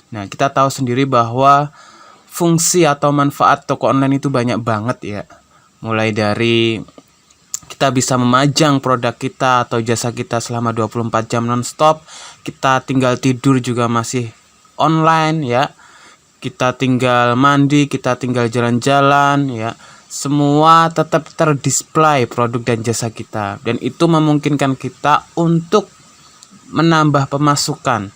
Nah, kita tahu sendiri bahwa fungsi atau manfaat toko online itu banyak banget ya. Mulai dari kita bisa memajang produk kita atau jasa kita selama 24 jam non-stop. Kita tinggal tidur juga masih online ya. Kita tinggal mandi, kita tinggal jalan-jalan ya. Semua tetap terdisplay produk dan jasa kita. Dan itu memungkinkan kita untuk menambah pemasukan.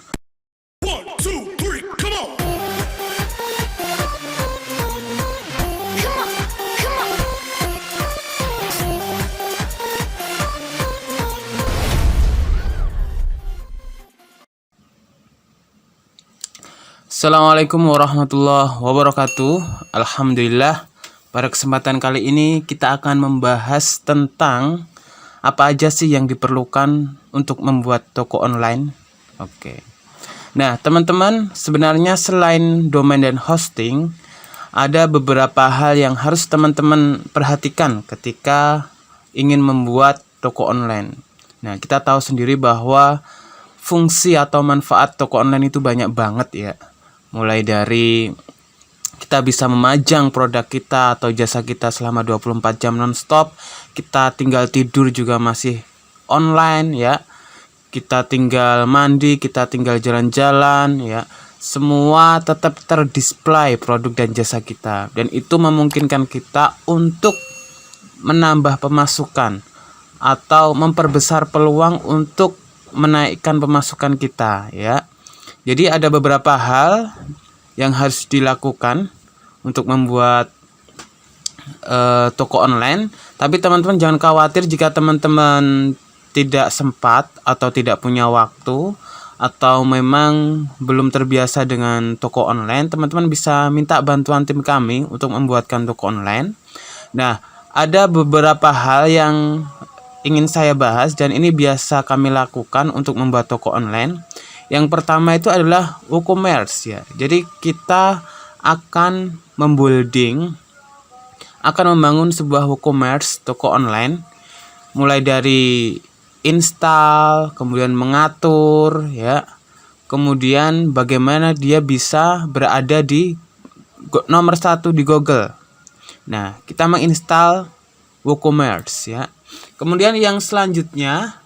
Assalamualaikum warahmatullahi wabarakatuh. Alhamdulillah, pada kesempatan kali ini kita akan membahas tentang apa aja sih yang diperlukan untuk membuat toko online. Oke. Nah, teman-teman, sebenarnya selain domain dan hosting, ada beberapa hal yang harus teman-teman perhatikan ketika ingin membuat toko online. Nah, kita tahu sendiri bahwa fungsi atau manfaat toko online itu banyak banget ya. Mulai dari kita bisa memajang produk kita atau jasa kita selama 24 jam non-stop. Kita tinggal tidur juga masih online ya. Kita tinggal mandi, kita tinggal jalan-jalan ya. Semua tetap terdisplay produk dan jasa kita. Dan itu memungkinkan kita untuk menambah pemasukan atau memperbesar peluang untuk menaikkan pemasukan kita ya. Jadi ada beberapa hal yang harus dilakukan untuk membuat toko online. Tapi teman-teman jangan khawatir jika teman-teman tidak sempat atau tidak punya waktu atau memang belum terbiasa dengan toko online. Teman-teman bisa minta bantuan tim kami untuk membuatkan toko online. Nah, ada beberapa hal yang ingin saya bahas dan ini biasa kami lakukan untuk membuat toko online. Yang pertama itu adalah WooCommerce ya. Jadi kita akan membangun sebuah WooCommerce toko online, mulai dari install, kemudian mengatur ya. Kemudian bagaimana dia bisa berada di nomor 1 di Google. Nah, kita menginstal WooCommerce ya. Kemudian yang selanjutnya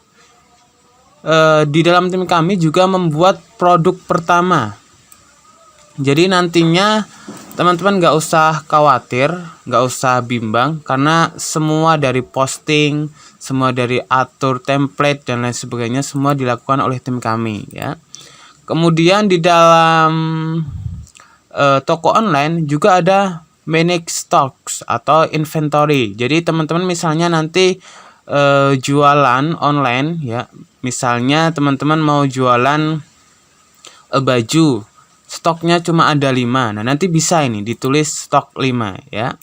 di dalam tim kami juga membuat produk pertama. Jadi nantinya teman-teman gak usah khawatir, gak usah bimbang, karena semua dari posting, semua dari atur template dan lain sebagainya semua dilakukan oleh tim kami ya. Kemudian di dalam toko online juga ada manage stocks atau inventory. Jadi teman-teman misalnya nanti jualan online ya, misalnya teman-teman mau jualan baju, stoknya cuma ada 5. Nah, nanti bisa ini ditulis stok 5 ya,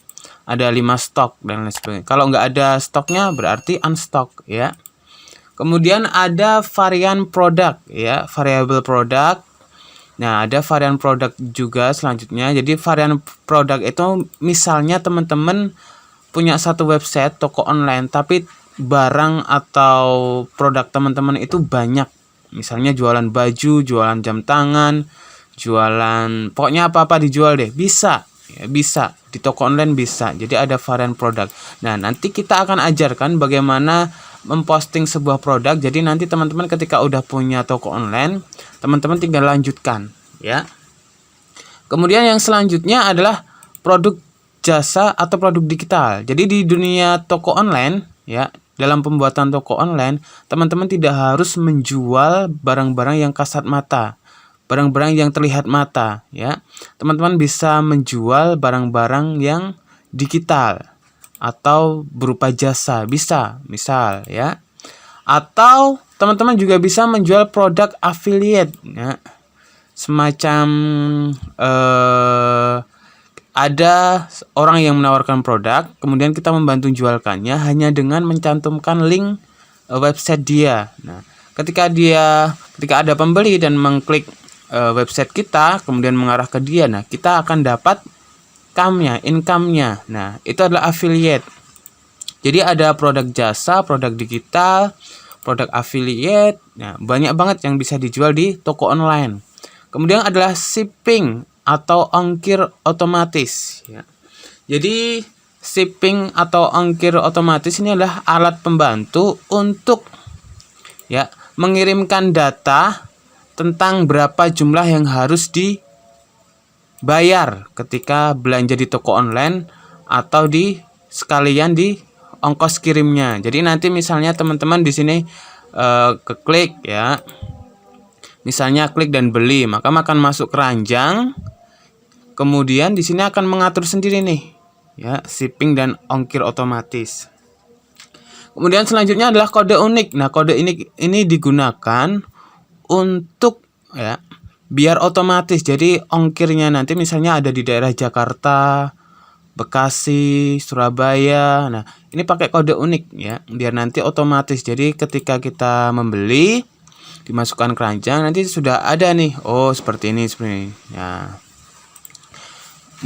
ada 5 stok dan lain sebagainya. Kalau nggak ada stoknya berarti unstock ya. Kemudian ada varian produk ya, variable produk. Nah, ada varian produk juga selanjutnya. Jadi varian produk itu misalnya teman-teman punya satu website toko online tapi barang atau produk teman-teman itu banyak. Misalnya jualan baju, jualan jam tangan, jualan pokoknya apa-apa dijual deh. Bisa ya, bisa di toko online bisa. Jadi ada varian produk. Nah, nanti kita akan ajarkan bagaimana memposting sebuah produk. Jadi nanti teman-teman ketika udah punya toko online, teman-teman tinggal lanjutkan ya. Kemudian yang selanjutnya adalah produk jasa atau produk digital. Jadi di dunia toko online ya, dalam pembuatan toko online, teman-teman tidak harus menjual barang-barang yang kasat mata, barang-barang yang terlihat mata ya. Teman-teman bisa menjual barang-barang yang digital atau berupa jasa, bisa, misal ya. Atau teman-teman juga bisa menjual produk affiliate ya. Semacam ada orang yang menawarkan produk, kemudian kita membantu jualkannya hanya dengan mencantumkan link website dia. Nah, ketika ada pembeli dan mengklik website kita, kemudian mengarah ke dia, nah kita akan dapat income-nya. Nah, itu adalah affiliate. Jadi ada produk jasa, produk digital, produk affiliate. Nah, banyak banget yang bisa dijual di toko online. Kemudian adalah shipping atau ongkir otomatis ya. Jadi shipping atau ongkir otomatis ini adalah alat pembantu untuk ya mengirimkan data tentang berapa jumlah yang harus dibayar ketika belanja di toko online atau sekalian di ongkos kirimnya. Jadi nanti misalnya teman-teman di sini keklik ya. Misalnya klik dan beli, maka akan masuk keranjang. Kemudian di sini akan mengatur sendiri nih, ya, shipping dan ongkir otomatis. Kemudian selanjutnya adalah kode unik. Nah, kode unik ini digunakan untuk ya, biar otomatis. Jadi ongkirnya nanti misalnya ada di daerah Jakarta, Bekasi, Surabaya. Nah, ini pakai kode unik ya, biar nanti otomatis. Jadi ketika kita membeli dimasukkan keranjang nanti sudah ada nih, oh seperti ini ya.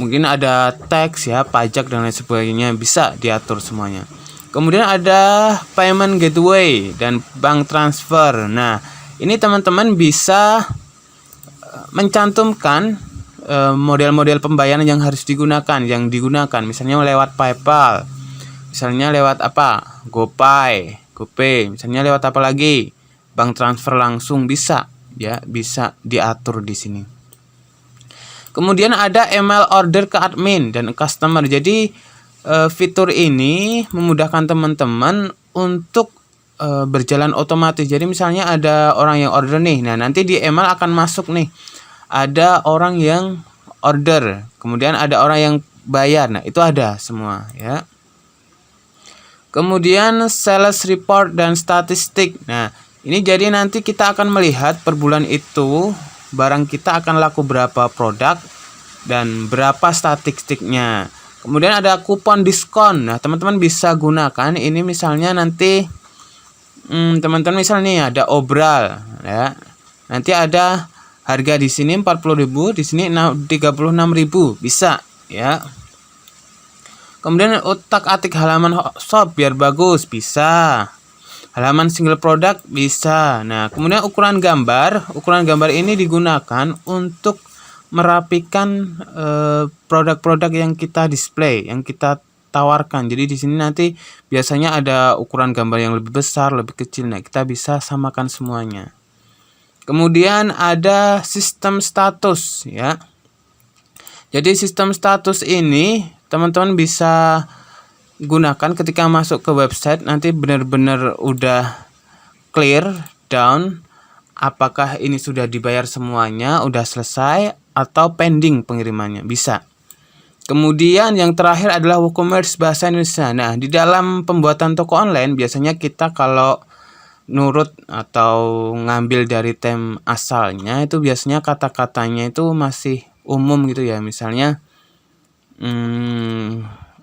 Mungkin ada tax ya, pajak dan lain sebagainya, bisa diatur semuanya. Kemudian ada payment gateway dan bank transfer. Nah, ini teman-teman bisa mencantumkan model-model pembayaran yang harus digunakan, misalnya lewat PayPal, misalnya lewat apa, GoPay, misalnya lewat apa lagi, bank transfer langsung, bisa ya, bisa diatur di sini. Kemudian ada email order ke admin dan customer. Jadi fitur ini memudahkan teman-teman untuk berjalan otomatis. Jadi misalnya ada orang yang order nih, nah nanti di email akan masuk nih, ada orang yang order, kemudian ada orang yang bayar. Nah, itu ada semua ya. Kemudian sales report dan statistik. Nah, ini jadi nanti kita akan melihat per bulan itu barang kita akan laku berapa produk dan berapa statistiknya. Kemudian ada kupon diskon. Nah, teman-teman bisa gunakan ini misalnya nanti teman-teman misalnya ada obral ya. Nanti ada harga di sini 40.000, di sini 36.000, bisa ya. Kemudian utak-atik halaman shop biar bagus, bisa. Halaman single product bisa. Nah, kemudian ukuran gambar ini digunakan untuk merapikan produk-produk yang kita display, yang kita tawarkan. Jadi di sini nanti biasanya ada ukuran gambar yang lebih besar, lebih kecil. Nah, kita bisa samakan semuanya. Kemudian ada sistem status ya. Jadi sistem status ini teman-teman bisa gunakan ketika masuk ke website, nanti benar-benar udah clear down apakah ini sudah dibayar semuanya, udah selesai atau pending pengirimannya, bisa. Kemudian yang terakhir adalah WooCommerce bahasa Indonesia. Nah, di dalam pembuatan toko online biasanya kita kalau nurut atau ngambil dari tem asalnya itu biasanya kata-katanya itu masih umum gitu ya. Misalnya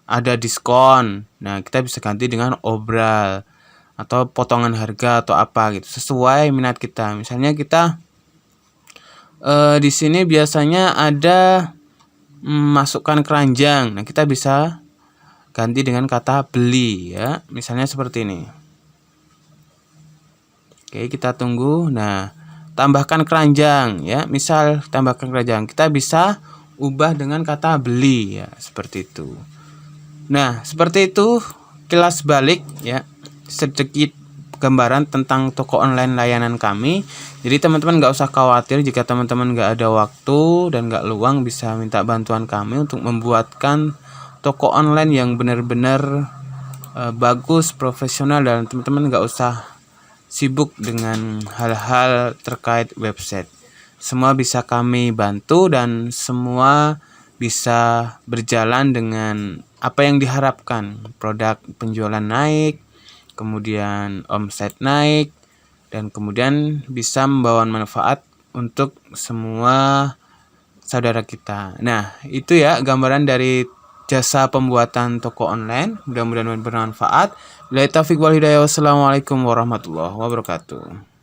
ada diskon, nah kita bisa ganti dengan obral atau potongan harga atau apa gitu, sesuai minat kita. Misalnya kita di sini biasanya ada masukkan keranjang, nah kita bisa ganti dengan kata beli ya, misalnya seperti ini. Oke, kita tunggu. Nah, tambahkan keranjang ya, misal tambahkan keranjang, kita bisa ubah dengan kata beli ya, seperti itu. Nah, seperti itu kilas balik ya, sedikit gambaran tentang toko online layanan kami. Jadi teman-teman nggak usah khawatir jika teman-teman nggak ada waktu dan nggak luang, bisa minta bantuan kami untuk membuatkan toko online yang benar-benar bagus, profesional, dan teman-teman nggak usah sibuk dengan hal-hal terkait website. Semua bisa kami bantu dan semua bisa berjalan dengan apa yang diharapkan. Produk penjualan naik, kemudian omset naik, dan kemudian bisa membawa manfaat untuk semua saudara kita. Nah, itu ya gambaran dari jasa pembuatan toko online. Mudah-mudahan bermanfaat. Wassalamualaikum warahmatullahi wabarakatuh.